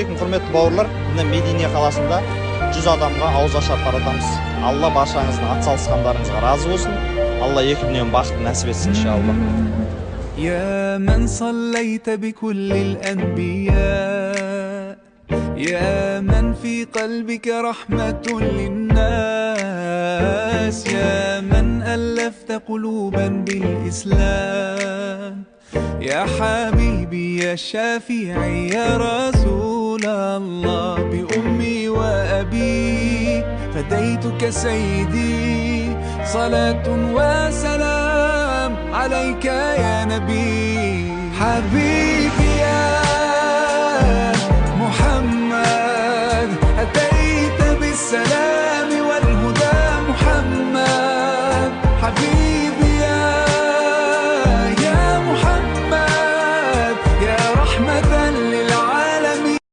Ассалаумағалейкум, құрметті бауырлар. Мына Медине қаласында 100 адамға ауызашар таратамыз. Алла баршаңыздың атсалысқандарыңызға разы болсын. Алла екі дүниенің бақытын нәсіп етсін иншалла. يا من صليت بكل الأنبياء، يا من في قلبك رحمة للناس، يا من ألفت قلوبا بالإسلام، يا حبيبي يا شافعي يا رسول الله، بأمي وأبي فديتك سيدي، صلاة وسلام عليك يا نبي حبيبي.